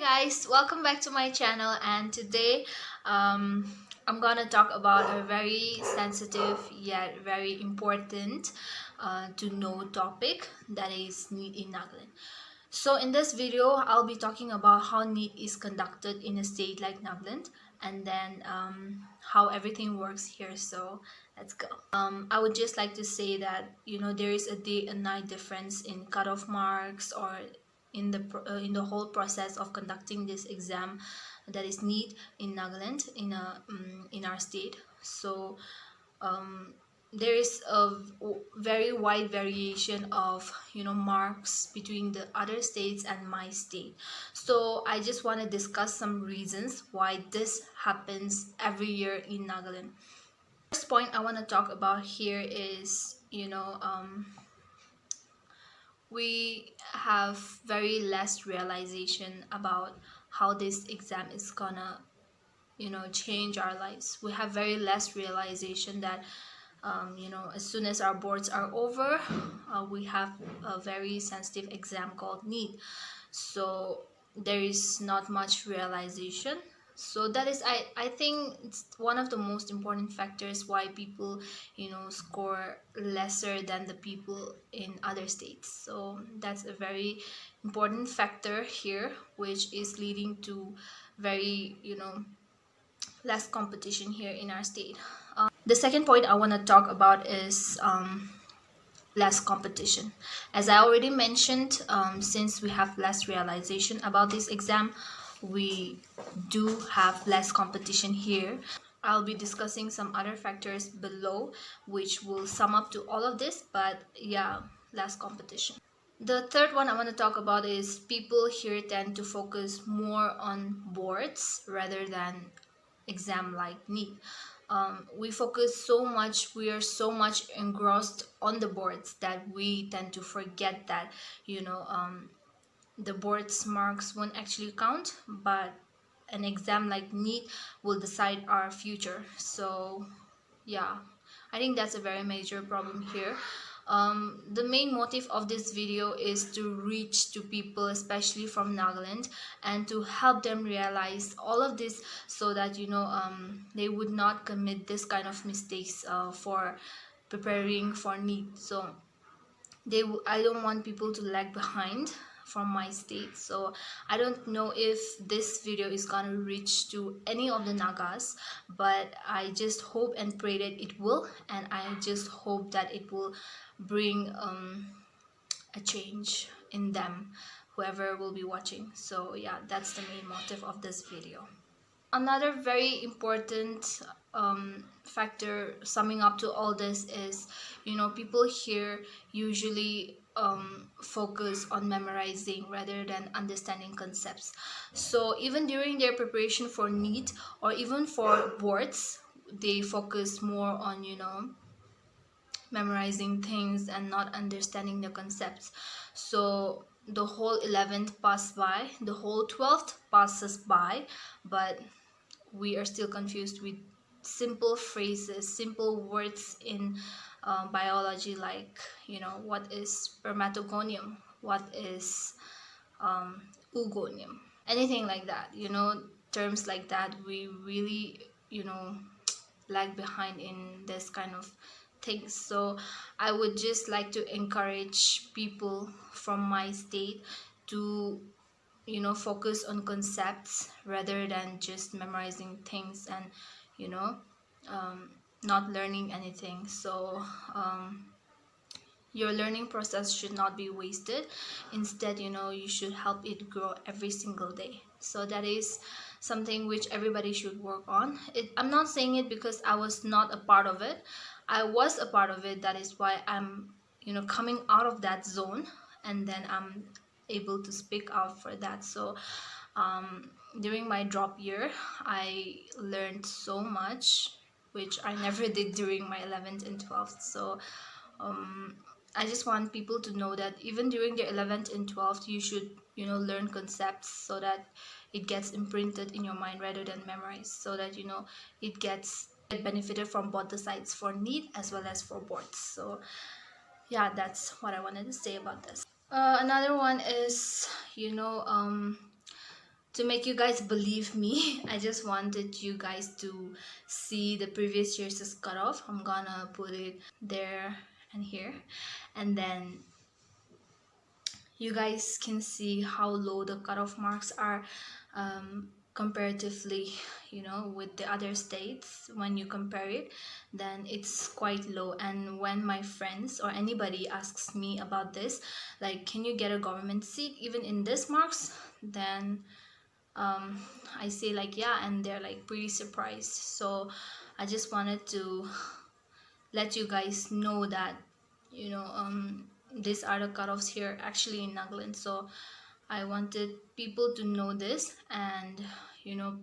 Guys, welcome back to my channel, and today I'm gonna talk about a very sensitive yet very important to know topic, that is NEET in Nagaland. So in this video I'll be talking about how NEET is conducted in a state like Nagaland, and then how everything works here. So let's go. I would just like to say that there is a day and night difference in cutoff marks, or in the whole process of conducting this exam, that is NEET in Nagaland, in our state. So there is a very wide variation of marks between the other states and my state. So I just want to discuss some reasons why this happens every year in Nagaland. First point I want to talk about here is we have very less realization about how this exam is gonna change our lives. We have very less realization that as soon as our boards are over, we have a very sensitive exam called NEET. So there is not much realization. So that is, I think it's one of the most important factors why people score lesser than the people in other states. So that's a very important factor here, which is leading to very less competition here in our state. The second point I want to talk about is less competition. As I already mentioned, since we have less realization about this exam, we do have less competition here. I'll be discussing some other factors below which will sum up to all of this, but yeah, less competition. The third one I want to talk about is people here tend to focus more on boards rather than exam like NEET. We focus so much, we are so much engrossed on the boards that we tend to forget that the board's marks won't actually count, but an exam like NEET will decide our future. So yeah, I think that's a very major problem here. The main motive of this video is to reach to people, especially from Nagaland, and to help them realize all of this, so that they would not commit this kind of mistakes for preparing for NEET. So I don't want people to lag behind from my state. So I don't know if this video is gonna reach to any of the Nagas, but I just hope and pray that it will, and I just hope that it will bring a change in them, whoever will be watching. So yeah, that's the main motive of this video. Another very important factor summing up to all this is people here usually focus on memorizing rather than understanding concepts. So even during their preparation for NEET or even for boards, they focus more on memorizing things and not understanding the concepts. So the whole 11th passed by, the whole 12th passes by, but we are still confused with simple phrases, simple words in biology, like what is spermatogonium, what is oogonium, anything like that. Terms like that, we really lag behind in this kind of things. So I would just like to encourage people from my state to focus on concepts rather than just memorizing things and not learning anything. So your learning process should not be wasted. Instead, you should help it grow every single day. So that is something which everybody should work on. I'm not saying it because I was not a part of it. I was a part of it. That is why I'm coming out of that zone, and then I'm able to speak out for that. So during my drop year, I learned so much which I never did during my 11th and 12th. So I just want people to know that even during their 11th and 12th, you should learn concepts so that it gets imprinted in your mind rather than memorized, so that it gets benefited from both the sides, for NEET as well as for boards. So yeah, that's what I wanted to say about this. Another one is to make you guys believe me, I just wanted you guys to see the previous year's cutoff. I'm gonna put it there and here, and then you guys can see how low the cutoff marks are, comparatively, with the other states. When you compare it, then it's quite low. And when my friends or anybody asks me about this, like, can you get a government seat even in this marks, then I say like, yeah, and they're like pretty surprised. So I just wanted to let you guys know that, these are the cutoffs here actually in Nagaland. So I wanted people to know this, and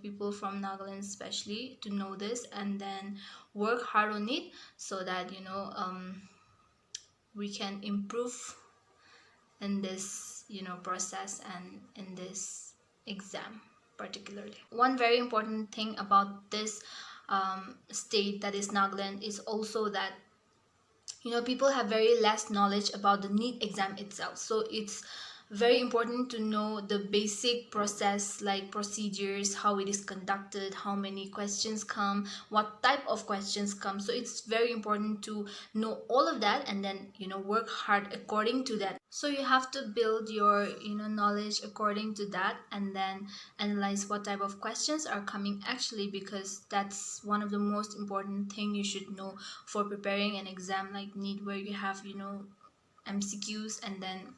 people from Nagaland especially to know this, and then work hard on it so that we can improve in this process and in this exam particularly. One very important thing about this state, that is Nagaland, is also that people have very less knowledge about the NEET exam itself. So it's very important to know the basic process, like procedures, how it is conducted, how many questions come, what type of questions come. So it's very important to know all of that, and then work hard according to that. So you have to build your knowledge according to that, and then analyze what type of questions are coming actually, because that's one of the most important thing you should know for preparing an exam like NEET, where you have MCQs, and then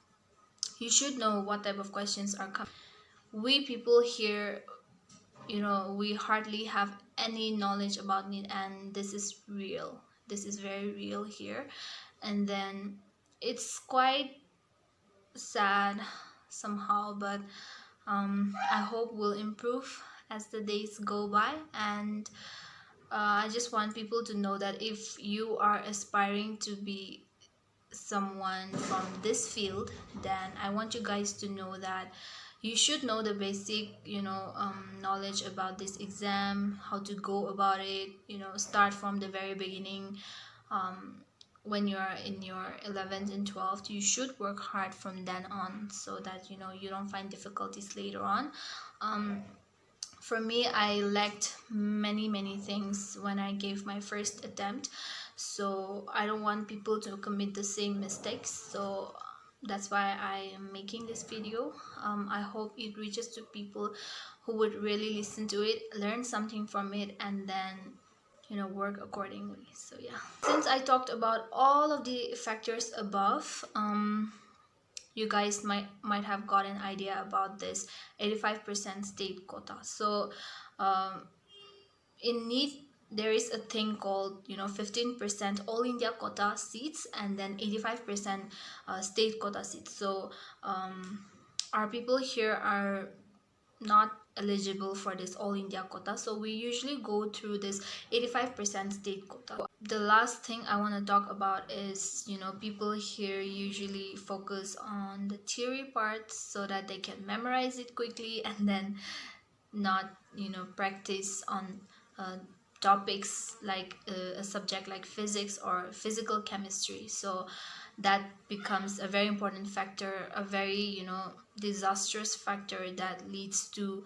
you should know what type of questions are coming. We people here, we hardly have any knowledge about NEET, and this is real. This is very real here. And then it's quite sad somehow, but I hope we'll improve as the days go by. And I just want people to know that if you are aspiring to be someone from this field, then I want you guys to know that you should know the basic knowledge about this exam, how to go about it, start from the very beginning. When you're in your 11th and 12th, you should work hard from then on, so that you don't find difficulties later on. For me, I lacked many things when I gave my first attempt, so I don't want people to commit the same mistakes. So that's why I am making this video. I hope it reaches to people who would really listen to it, learn something from it, and then work accordingly. So yeah, since I talked about all of the factors above, you guys might have got an idea about this 85% state quota. So in NEET, there is a thing called 15% all India quota seats, and then 85% state quota seats. So our people here are not eligible for this all India quota, so we usually go through this 85% state quota. The last thing I want to talk about is people here usually focus on the theory parts so that they can memorize it quickly, and then not practice on topics like a subject like physics or physical chemistry. So that becomes a very important factor, a very disastrous factor that leads to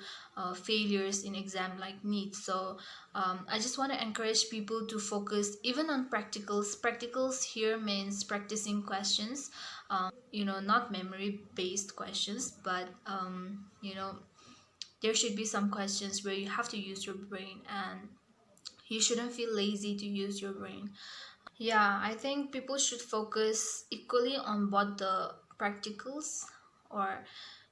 failures in exam like NEET. So I just want to encourage people to focus even on practicals here means practicing questions, not memory based questions, but there should be some questions where you have to use your brain, and you shouldn't feel lazy to use your brain. Yeah, I think people should focus equally on both the practicals, or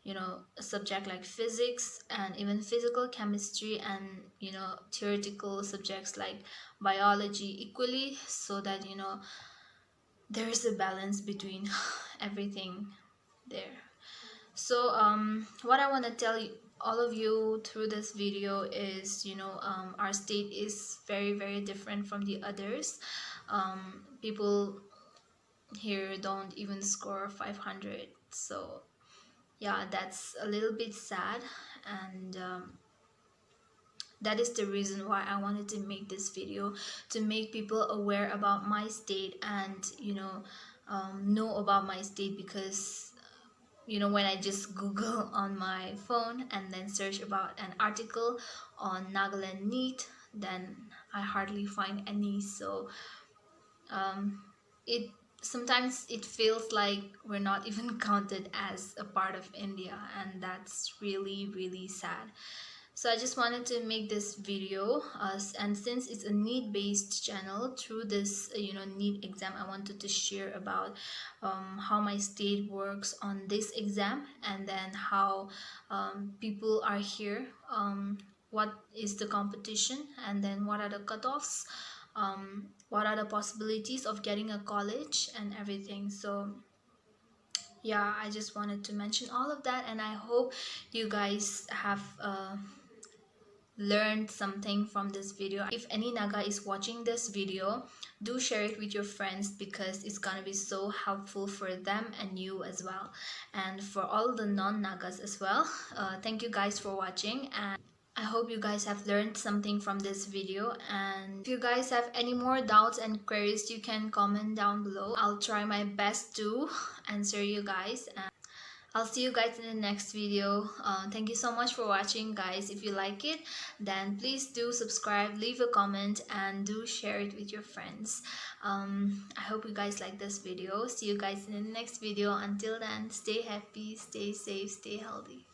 a subject like physics and even physical chemistry, and theoretical subjects like biology equally, so that there is a balance between everything there. So what I want to tell all of you through this video is our state is very different from the others. People here don't even score 500, so yeah, that's a little bit sad. And that is the reason why I wanted to make this video, to make people aware about my state, and know about my state, because when I just Google on my phone and then search about an article on Nagaland NEET, then I hardly find any. So it sometimes it feels like we're not even counted as a part of India, and that's really, really sad. So I just wanted to make this video, and since it's a need based channel, through this need exam, I wanted to share about how my state works on this exam, and then how people are here, what is the competition, and then what are the cutoffs, what are the possibilities of getting a college and everything. So yeah, I just wanted to mention all of that, and I hope you guys have learned something from this video. If any Naga is watching this video, do share it with your friends, because it's gonna be so helpful for them and you as well, and for all the non-Nagas as well. Thank you guys for watching, and I hope you guys have learned something from this video. And if you guys have any more doubts and queries, you can comment down below. I'll try my best to answer you guys. I'll see you guys in the next video. Thank you so much for watching, guys. If you like it, then please do subscribe, leave a comment, and do share it with your friends. I hope you guys like this video. See you guys in the next video. Until then, stay happy, stay safe, stay healthy.